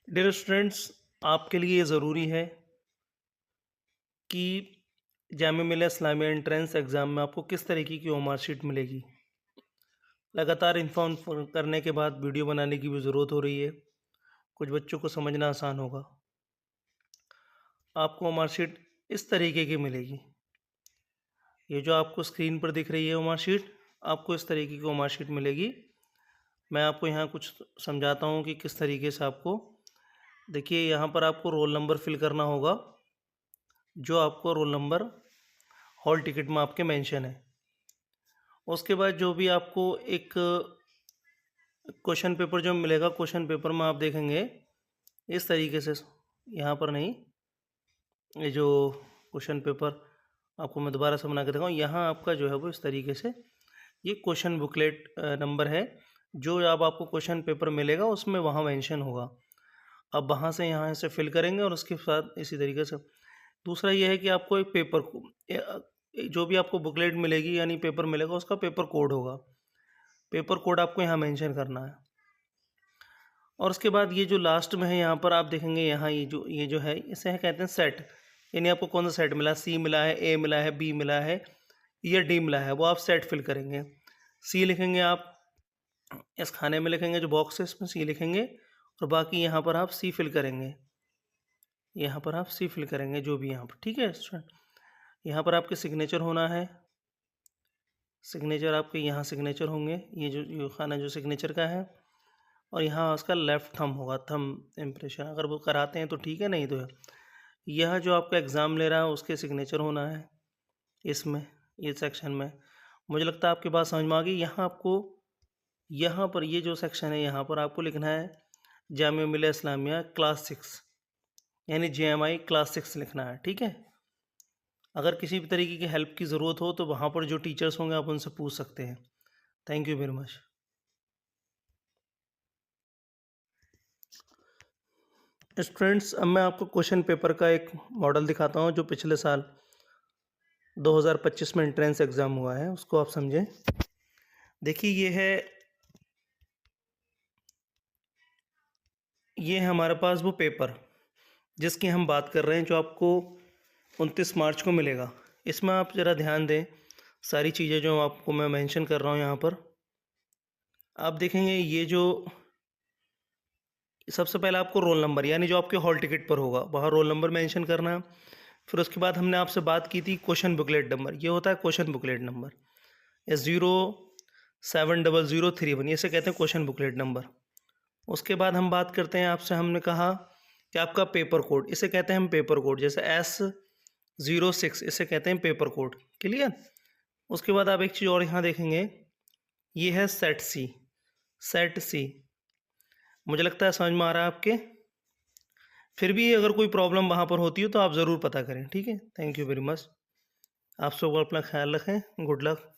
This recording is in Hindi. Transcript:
डियर स्टूडेंट्स, आपके लिए ज़रूरी है कि जामिया मिलिया इस्लामिया एंट्रेंस एग्ज़ाम में आपको किस तरीके की मार्कशीट मिलेगी। लगातार इन्फॉर्म करने के बाद वीडियो बनाने की भी ज़रूरत हो रही है। कुछ बच्चों को समझना आसान होगा। आपको मार्कशीट इस तरीके की मिलेगी। ये जो आपको स्क्रीन पर दिख रही है मार्कशीट, आपको इस तरीके की मार्कशीट मिलेगी। मैं आपको यहाँ कुछ समझाता हूँ कि किस तरीके से आपको देखिए, यहाँ पर आपको रोल नंबर फिल करना होगा, जो आपको रोल नंबर हॉल टिकट में आपके मेंशन है। उसके बाद जो भी आपको एक क्वेश्चन पेपर जो मिलेगा, क्वेश्चन पेपर में आप देखेंगे इस तरीके से, यहाँ पर नहीं, ये जो क्वेश्चन पेपर आपको मैं दोबारा से बना के दिखाऊँ, यहाँ आपका जो है वो इस तरीके से ये क्वेश्चन बुकलेट नंबर है, जो अब आपको क्वेश्चन पेपर मिलेगा उसमें वहाँ मेंशन होगा। अब वहाँ से यहाँ से फिल करेंगे और उसके साथ इसी तरीके से। दूसरा ये है कि आपको एक पेपर को जो भी आपको बुकलेट मिलेगी यानी पेपर मिलेगा, उसका पेपर कोड होगा। पेपर कोड आपको यहाँ मेंशन करना है। और उसके बाद ये जो लास्ट में है, यहाँ पर आप देखेंगे, यहाँ ये जो है इसे कहते हैं सेट, यानी आपको कौन सा सेट मिला, सी मिला है, ए मिला है, बी मिला है या डी मिला है, वो आप सेट फिल करेंगे। सी लिखेंगे आप, इस खाने में लिखेंगे जो बॉक्स है इसमें सी लिखेंगे, और बाकी यहाँ पर आप सी फिल करेंगे। यहाँ पर आप सी फिल करेंगे जो भी यहाँ पर, ठीक है स्टूडेंट। यहाँ पर आपके सिग्नेचर होना है, सिग्नेचर आपके यहाँ सिग्नेचर होंगे, ये जो खाना जो सिग्नेचर का है, और यहाँ उसका लेफ़्ट थंब होगा, थंब इम्प्रेशन। अगर वो कराते हैं तो ठीक है, नहीं तो यह जो आपका एग्ज़ाम ले रहा है उसके सिग्नेचर होना है इसमें, ये सेक्शन में। मुझे लगता है आपकी बात समझ में आ गई। यहाँ आपको, यहाँ पर ये जो सेक्शन है, यहाँ पर आपको लिखना है जामिया मिलिया इस्लामिया क्लास 6, यानी JMI क्लास 6 लिखना है, ठीक है। अगर किसी भी तरीके की हेल्प की ज़रूरत हो तो वहाँ पर जो टीचर्स होंगे आप उनसे पूछ सकते हैं। Thank you very much. Students, अब मैं आपको क्वेश्चन पेपर का एक मॉडल दिखाता हूँ जो पिछले साल 2025 में एंट्रेंस एग्ज़ाम हुआ है, उसको आप समझें। देखिए, ये है हमारे पास वो पेपर जिसकी हम बात कर रहे हैं, जो आपको 29 मार्च को मिलेगा। इसमें आप ज़रा ध्यान दें, सारी चीज़ें जो आपको मैं मेंशन कर रहा हूँ यहाँ पर आप देखेंगे। ये जो सबसे पहले आपको रोल नंबर, यानी जो आपके हॉल टिकट पर होगा वहाँ रोल नंबर मेंशन करना है। फिर उसके बाद हमने आपसे बात की थी क्वेश्चन बुकलेट नंबर, ये होता है क्वेश्चन बुकलेट नंबर, या 070031, इसे कहते हैं क्वेश्चन बुकलेट नंबर। उसके बाद हम बात करते हैं आपसे, हमने कहा कि आपका पेपर कोड, इसे कहते हैं हम पेपर कोड, जैसे S06, इसे कहते हैं पेपर कोड। क्लियर। उसके बाद आप एक चीज़ और यहाँ देखेंगे, ये है सेट सी। मुझे लगता है समझ में आ रहा है आपके। फिर भी अगर कोई प्रॉब्लम वहाँ पर होती हो तो आप ज़रूर पता करें, ठीक है। Thank you very much. आप सब अपना ख्याल रखें। Good luck.